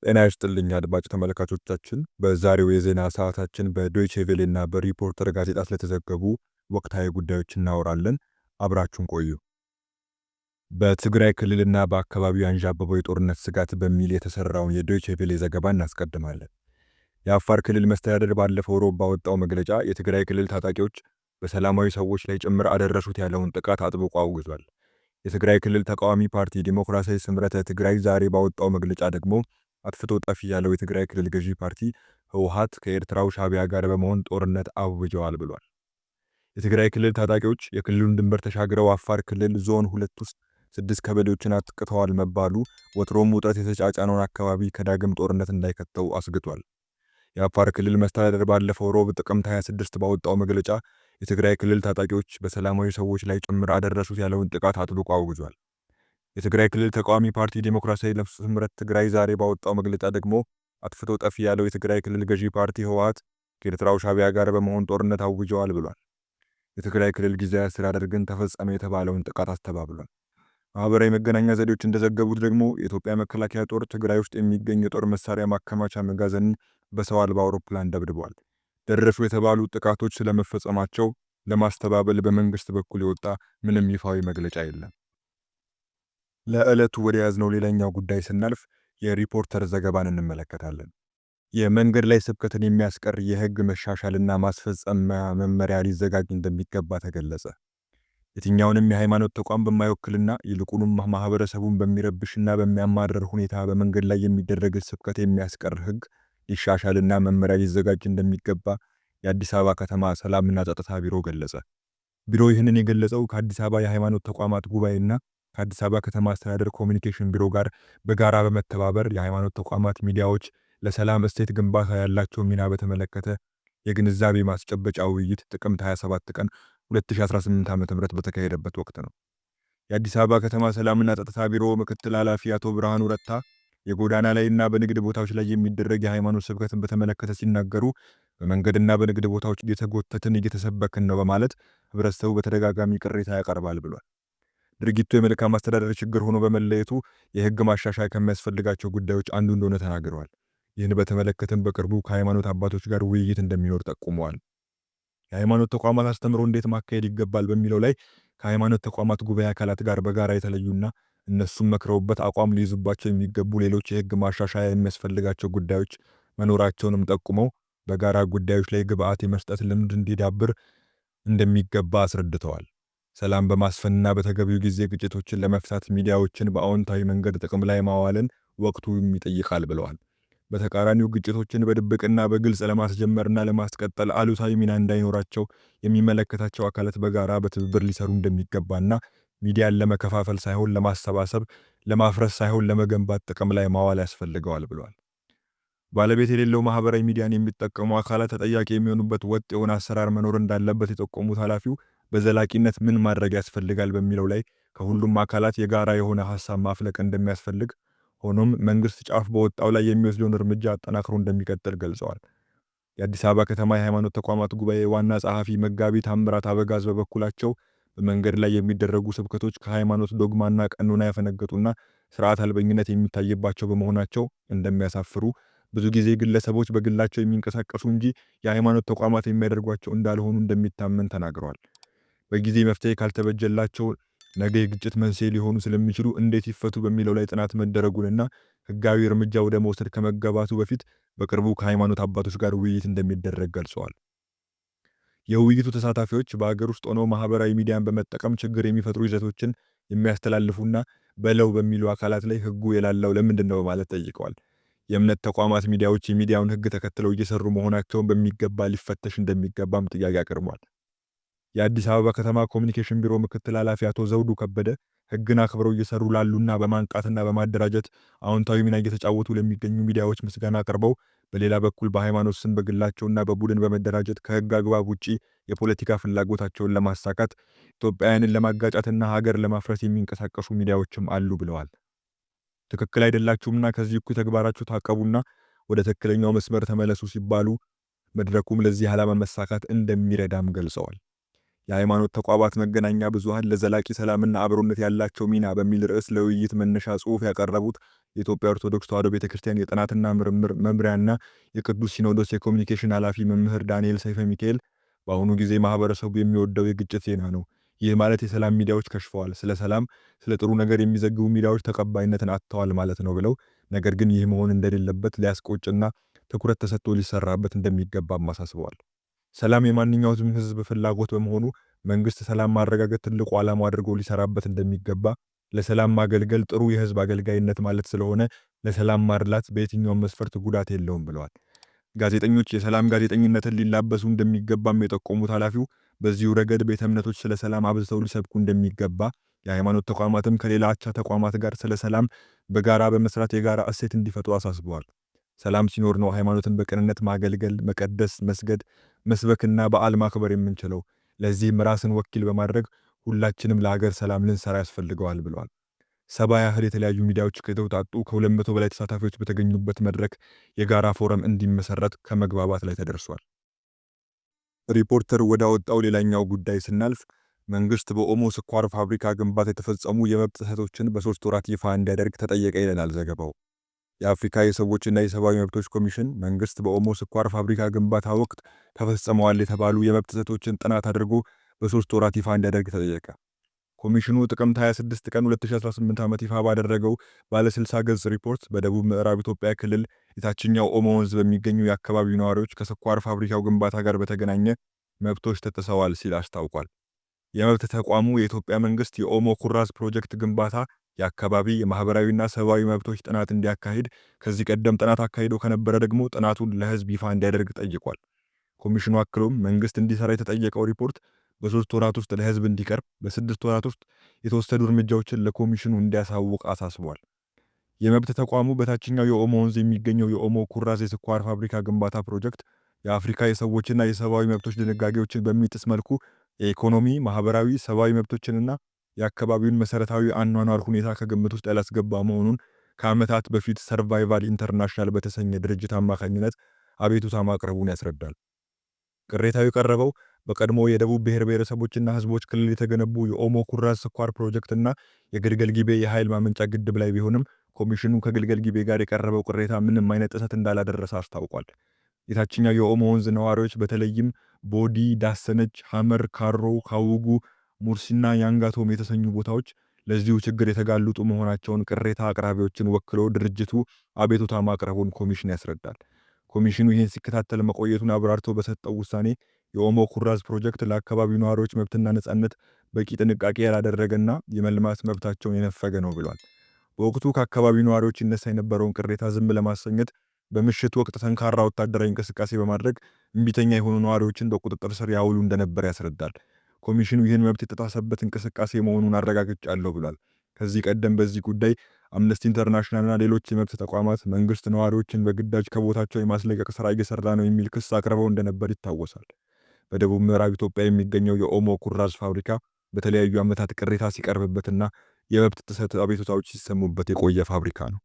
ጤና ይስጥልኝ አድማጭ ተመልካቾቻችን። በዛሬው የዜና ሰዓታችን በዶይቼ ቬለ እና በሪፖርተር ጋዜጣ ስለተዘገቡ ወቅታዊ ጉዳዮች እናወራለን። አብራችሁን ቆዩ። በትግራይ ክልልና በአካባቢው አንዣበበው የጦርነት ስጋት በሚል የተሰራውን የዶይቼ ቬለ ዘገባ እናስቀድማለን። የአፋር ክልል መስተዳደር ባለፈው ሮብ ባወጣው መግለጫ የትግራይ ክልል ታጣቂዎች በሰላማዊ ሰዎች ላይ ጭምር አደረሱት ያለውን ጥቃት አጥብቆ አውግዟል። የትግራይ ክልል ተቃዋሚ ፓርቲ ዲሞክራሲያዊ ስምረተ ትግራይ ዛሬ ባወጣው መግለጫ ደግሞ አጥፍቶ ጠፊ ያለው የትግራይ ክልል ገዢ ፓርቲ ህወሓት ከኤርትራው ሻዕቢያ ጋር በመሆን ጦርነት አውጀዋል ብሏል። የትግራይ ክልል ታጣቂዎች የክልሉን ድንበር ተሻግረው አፋር ክልል ዞን 2 ውስጥ 6 ቀበሌዎችን አጥቅተዋል መባሉ ወትሮም ውጥረት የተጫጫነውን አካባቢ ከዳግም ጦርነት እንዳይከተው አስግቷል። የአፋር ክልል መስተዳደር ባለፈው ሮብ ጥቅምት 26 ባወጣው መግለጫ የትግራይ ክልል ታጣቂዎች በሰላማዊ ሰዎች ላይ ጭምር አደረሱት ያለውን ጥቃት አጥብቆ አውግዟል። የትግራይ ክልል ተቃዋሚ ፓርቲ ዲሞክራሲያዊ ስምረት ትግራይ ዛሬ ባወጣው መግለጫ ደግሞ አጥፍቶ ጠፊ ያለው የትግራይ ክልል ገዢ ፓርቲ ህወሓት ከኤርትራው ሻዕቢያ ጋር በመሆን ጦርነት አውጀዋል ብሏል። የትግራይ ክልል ጊዜያዊ አስተዳደር ግን ተፈጸመ የተባለውን ጥቃት አስተባብሏል። ማህበራዊ መገናኛ ዘዴዎች እንደዘገቡት ደግሞ የኢትዮጵያ መከላከያ ጦር ትግራይ ውስጥ የሚገኝ የጦር መሳሪያ ማከማቻ መጋዘንን በሰው አልባ አውሮፕላን ደብድቧል። ደረሱ የተባሉ ጥቃቶች ስለመፈጸማቸው ለማስተባበል በመንግስት በኩል የወጣ ምንም ይፋዊ መግለጫ የለም። ለዕለቱ ወደ ያዝነው ሌላኛው ጉዳይ ስናልፍ የሪፖርተር ዘገባን እንመለከታለን። የመንገድ ላይ ስብከትን የሚያስቀር የህግ መሻሻልና ማስፈጸሚያ መመሪያ ሊዘጋጅ እንደሚገባ ተገለጸ። የትኛውንም የሃይማኖት ተቋም በማይወክልና ይልቁንም ማህበረሰቡን በሚረብሽና በሚያማርር ሁኔታ በመንገድ ላይ የሚደረግ ስብከት የሚያስቀር ህግ ሊሻሻልና መመሪያ ሊዘጋጅ እንደሚገባ የአዲስ አበባ ከተማ ሰላምና ጸጥታ ቢሮ ገለጸ። ቢሮው ይህንን የገለጸው ከአዲስ አበባ የሃይማኖት ተቋማት ጉባኤና ከአዲስ አበባ ከተማ አስተዳደር ኮሚኒኬሽን ቢሮ ጋር በጋራ በመተባበር የሃይማኖት ተቋማት ሚዲያዎች ለሰላም እሴት ግንባታ ያላቸው ሚና በተመለከተ የግንዛቤ ማስጨበጫ ውይይት ጥቅምት 27 ቀን 2018 ዓ.ም በተካሄደበት ወቅት ነው። የአዲስ አበባ ከተማ ሰላምና ጸጥታ ቢሮ ምክትል ኃላፊ አቶ ብርሃኑ ረታ የጎዳና ላይና በንግድ ቦታዎች ላይ የሚደረግ የሃይማኖት ስብከትን በተመለከተ ሲናገሩ በመንገድና በንግድ ቦታዎች እየተሰበክን ነው በማለት ህብረተሰቡ በተደጋጋሚ ቅሬታ ያቀርባል ብሏል። ድርጊቱ የመልካም አስተዳደር ችግር ሆኖ በመለየቱ የህግ ማሻሻያ ከሚያስፈልጋቸው ጉዳዮች አንዱ እንደሆነ ተናግረዋል። ይህን በተመለከተም በቅርቡ ከሃይማኖት አባቶች ጋር ውይይት እንደሚኖር ጠቁመዋል። የሃይማኖት ተቋማት አስተምሮ እንዴት ማካሄድ ይገባል በሚለው ላይ ከሃይማኖት ተቋማት ጉባኤ አካላት ጋር በጋራ የተለዩና እነሱም መክረውበት አቋም ሊይዙባቸው የሚገቡ ሌሎች የህግ ማሻሻያ የሚያስፈልጋቸው ጉዳዮች መኖራቸውንም ጠቁመው በጋራ ጉዳዮች ላይ ግብአት የመስጠት ልምድ እንዲዳብር እንደሚገባ አስረድተዋል። ሰላም በማስፈንና በተገቢው ጊዜ ግጭቶችን ለመፍታት ሚዲያዎችን በአዎንታዊ መንገድ ጥቅም ላይ ማዋልን ወቅቱ ይጠይቃል ብለዋል። በተቃራኒው ግጭቶችን በድብቅና በግልጽ ለማስጀመርና ለማስቀጠል አሉታዊ ሚና እንዳይኖራቸው የሚመለከታቸው አካላት በጋራ በትብብር ሊሰሩ እንደሚገባና ሚዲያን ለመከፋፈል ሳይሆን ለማሰባሰብ፣ ለማፍረስ ሳይሆን ለመገንባት ጥቅም ላይ ማዋል ያስፈልገዋል ብለዋል። ባለቤት የሌለው ማህበራዊ ሚዲያን የሚጠቀሙ አካላት ተጠያቂ የሚሆኑበት ወጥ የሆነ አሰራር መኖር እንዳለበት የጠቆሙት ኃላፊው በዘላቂነት ምን ማድረግ ያስፈልጋል በሚለው ላይ ከሁሉም አካላት የጋራ የሆነ ሐሳብ ማፍለቅ እንደሚያስፈልግ፣ ሆኖም መንግስት ጫፍ በወጣው ላይ የሚወስደውን እርምጃ አጠናክሮ እንደሚቀጥል ገልጸዋል። የአዲስ አበባ ከተማ የሃይማኖት ተቋማት ጉባኤ ዋና ጸሐፊ መጋቢ ታምራት አበጋዝ በበኩላቸው በመንገድ ላይ የሚደረጉ ስብከቶች ከሃይማኖት ዶግማና ቀኖና ያፈነገጡና ስርዓት አልበኝነት የሚታይባቸው በመሆናቸው እንደሚያሳፍሩ፣ ብዙ ጊዜ ግለሰቦች በግላቸው የሚንቀሳቀሱ እንጂ የሃይማኖት ተቋማት የሚያደርጓቸው እንዳልሆኑ እንደሚታመን ተናግረዋል። በጊዜ መፍትሄ ካልተበጀላቸው ነገ የግጭት መንስኤ ሊሆኑ ስለሚችሉ እንዴት ይፈቱ በሚለው ላይ ጥናት መደረጉንና ህጋዊ እርምጃ ወደ መውሰድ ከመገባቱ በፊት በቅርቡ ከሃይማኖት አባቶች ጋር ውይይት እንደሚደረግ ገልጸዋል። የውይይቱ ተሳታፊዎች በአገር ውስጥ ሆነው ማህበራዊ ሚዲያን በመጠቀም ችግር የሚፈጥሩ ይዘቶችን የሚያስተላልፉና በለው በሚሉ አካላት ላይ ህጉ የላላው ለምንድን ነው በማለት ጠይቀዋል። የእምነት ተቋማት ሚዲያዎች የሚዲያውን ህግ ተከትለው እየሰሩ መሆናቸውን በሚገባ ሊፈተሽ እንደሚገባም ጥያቄ አቅርቧል። የአዲስ አበባ ከተማ ኮሚኒኬሽን ቢሮ ምክትል ኃላፊ አቶ ዘውዱ ከበደ ህግን አክብረው እየሰሩ ላሉና በማንቃትና በማደራጀት አዎንታዊ ሚና እየተጫወቱ ለሚገኙ ሚዲያዎች ምስጋና አቅርበው በሌላ በኩል በሃይማኖት ስም በግላቸውና በቡድን በመደራጀት ከህግ አግባብ ውጪ የፖለቲካ ፍላጎታቸውን ለማሳካት ኢትዮጵያውያንን ለማጋጫትና ሀገር ለማፍረስ የሚንቀሳቀሱ ሚዲያዎችም አሉ ብለዋል። ትክክል አይደላችሁምና ከዚህ እኩይ ተግባራችሁ ታቀቡና ወደ ትክክለኛው መስመር ተመለሱ ሲባሉ መድረኩም ለዚህ ዓላማ መሳካት እንደሚረዳም ገልጸዋል። የሃይማኖት ተቋማት መገናኛ ብዙሃን ለዘላቂ ሰላምና አብሮነት ያላቸው ሚና በሚል ርዕስ ለውይይት መነሻ ጽሑፍ ያቀረቡት የኢትዮጵያ ኦርቶዶክስ ተዋሕዶ ቤተክርስቲያን የጥናትና ምርምር መምሪያና የቅዱስ ሲኖዶስ የኮሚኒኬሽን ኃላፊ መምህር ዳንኤል ሰይፈ ሚካኤል በአሁኑ ጊዜ ማህበረሰቡ የሚወደው የግጭት ዜና ነው። ይህ ማለት የሰላም ሚዲያዎች ከሽፈዋል፣ ስለ ሰላም፣ ስለ ጥሩ ነገር የሚዘግቡ ሚዲያዎች ተቀባይነትን አጥተዋል ማለት ነው ብለው፣ ነገር ግን ይህ መሆን እንደሌለበት ሊያስቆጭና ትኩረት ተሰጥቶ ሊሰራበት እንደሚገባም አሳስበዋል። ሰላም የማንኛውም ሕዝብ ፍላጎት በመሆኑ መንግስት ሰላም ማረጋገጥ ትልቁ ዓላማው አድርጎ ሊሰራበት እንደሚገባ፣ ለሰላም ማገልገል ጥሩ የህዝብ አገልጋይነት ማለት ስለሆነ ለሰላም ማድላት በየትኛውም መስፈርት ጉዳት የለውም ብለዋል። ጋዜጠኞች የሰላም ጋዜጠኝነትን ሊላበሱ እንደሚገባም የጠቆሙት ኃላፊው በዚሁ ረገድ ቤተ እምነቶች ስለ ሰላም አብዝተው ሊሰብኩ እንደሚገባ፣ የሃይማኖት ተቋማትም ከሌላ አቻ ተቋማት ጋር ስለ ሰላም በጋራ በመስራት የጋራ እሴት እንዲፈጥሩ አሳስበዋል። ሰላም ሲኖር ነው ሃይማኖትን በቅንነት ማገልገል፣ መቀደስ፣ መስገድ፣ መስበክና በዓል ማክበር የምንችለው። ለዚህም ራስን ወኪል በማድረግ ሁላችንም ለሀገር ሰላም ልንሰራ ያስፈልገዋል ብለዋል። 70 ያህል የተለያዩ ሚዲያዎች ከተውጣጡ ከ200 በላይ ተሳታፊዎች በተገኙበት መድረክ የጋራ ፎረም እንዲመሰረት ከመግባባት ላይ ተደርሷል። ሪፖርተር ወዳወጣው ሌላኛው ጉዳይ ስናልፍ መንግስት በኦሞ ስኳር ፋብሪካ ግንባታ የተፈጸሙ የመብት ጥሰቶችን በ3 ወራት ይፋ እንዲያደርግ ተጠየቀ ይለናል ዘገባው። የአፍሪካ የሰዎችና የሰብአዊ መብቶች ኮሚሽን መንግስት በኦሞ ስኳር ፋብሪካ ግንባታ ወቅት ተፈጸመዋል የተባሉ የመብት ጥሰቶችን ጥናት አድርጎ በ3 ወራት ይፋ እንዲያደርግ ተጠየቀ። ኮሚሽኑ ጥቅምት 26 ቀን 2018 ዓመት ይፋ ባደረገው ባለ 60 ገጽ ሪፖርት በደቡብ ምዕራብ ኢትዮጵያ ክልል የታችኛው ኦሞ ወንዝ በሚገኙ የአካባቢው ነዋሪዎች ከስኳር ፋብሪካው ግንባታ ጋር በተገናኘ መብቶች ተጥሰዋል ሲል አስታውቋል። የመብት ተቋሙ የኢትዮጵያ መንግስት የኦሞ ኩራዝ ፕሮጀክት ግንባታ የአካባቢ የማህበራዊና ሰብአዊ መብቶች ጥናት እንዲያካሂድ፣ ከዚህ ቀደም ጥናት አካሂዶ ከነበረ ደግሞ ጥናቱን ለህዝብ ይፋ እንዲያደርግ ጠይቋል። ኮሚሽኑ አክሎም መንግስት እንዲሰራ የተጠየቀው ሪፖርት በ3 ወራት ውስጥ ለህዝብ እንዲቀርብ፣ በ6 ወራት ውስጥ የተወሰዱ እርምጃዎችን ለኮሚሽኑ እንዲያሳውቅ አሳስቧል። የመብት ተቋሙ በታችኛው የኦሞ ወንዝ የሚገኘው የኦሞ ኩራዝ የስኳር ፋብሪካ ግንባታ ፕሮጀክት የአፍሪካ የሰዎችና የሰብአዊ መብቶች ድንጋጌዎችን በሚጥስ መልኩ የኢኮኖሚ፣ ማህበራዊ፣ ሰብአዊ መብቶችንና የአካባቢውን መሰረታዊ አኗኗር ሁኔታ ከግምት ውስጥ ያላስገባ መሆኑን ከዓመታት በፊት ሰርቫይቫል ኢንተርናሽናል በተሰኘ ድርጅት አማካኝነት አቤቱታ ማቅረቡን ያስረዳል። ቅሬታው የቀረበው በቀድሞ የደቡብ ብሔር ብሔረሰቦችና ህዝቦች ክልል የተገነቡ የኦሞ ኩራዝ ስኳር ፕሮጀክትና የግልገል ጊቤ የኃይል ማመንጫ ግድብ ላይ ቢሆንም ኮሚሽኑ ከግልገል ጊቤ ጋር የቀረበው ቅሬታ ምንም አይነት ጥሰት እንዳላደረሰ አስታውቋል። የታችኛው የኦሞ ወንዝ ነዋሪዎች በተለይም ቦዲ፣ ዳሰነች፣ ሐመር፣ ካሮ፣ ካውጉ፣ ሙርሲና ያንጋቶም የተሰኙ ቦታዎች ለዚሁ ችግር የተጋለጡ መሆናቸውን ቅሬታ አቅራቢዎችን ወክሎ ድርጅቱ አቤቱታ ማቅረቡን ኮሚሽን ያስረዳል። ኮሚሽኑ ይህን ሲከታተል መቆየቱን አብራርቶ በሰጠው ውሳኔ የኦሞ ኩራዝ ፕሮጀክት ለአካባቢው ነዋሪዎች መብትና ነጻነት በቂ ጥንቃቄ ያላደረገና የመልማት መብታቸውን የነፈገ ነው ብሏል። በወቅቱ ከአካባቢው ነዋሪዎች ይነሳ የነበረውን ቅሬታ ዝም ለማሰኘት በምሽት ወቅት ጠንካራ ወታደራዊ እንቅስቃሴ በማድረግ እምቢተኛ የሆኑ ነዋሪዎችን በቁጥጥር ስር ያውሉ እንደነበር ያስረዳል። ኮሚሽኑ ይህን መብት የተጣሰበት እንቅስቃሴ መሆኑን አረጋግጫለሁ ብሏል። ከዚህ ቀደም በዚህ ጉዳይ አምነስቲ ኢንተርናሽናልና ሌሎች የመብት ተቋማት መንግስት ነዋሪዎችን በግዳጅ ከቦታቸው የማስለቀቅ ስራ እየሰራ ነው የሚል ክስ አቅርበው እንደነበር ይታወሳል። በደቡብ ምዕራብ ኢትዮጵያ የሚገኘው የኦሞ ኩራዝ ፋብሪካ በተለያዩ ዓመታት ቅሬታ ሲቀርብበትና የመብት ጥሰት አቤቱታዎች ሲሰሙበት የቆየ ፋብሪካ ነው።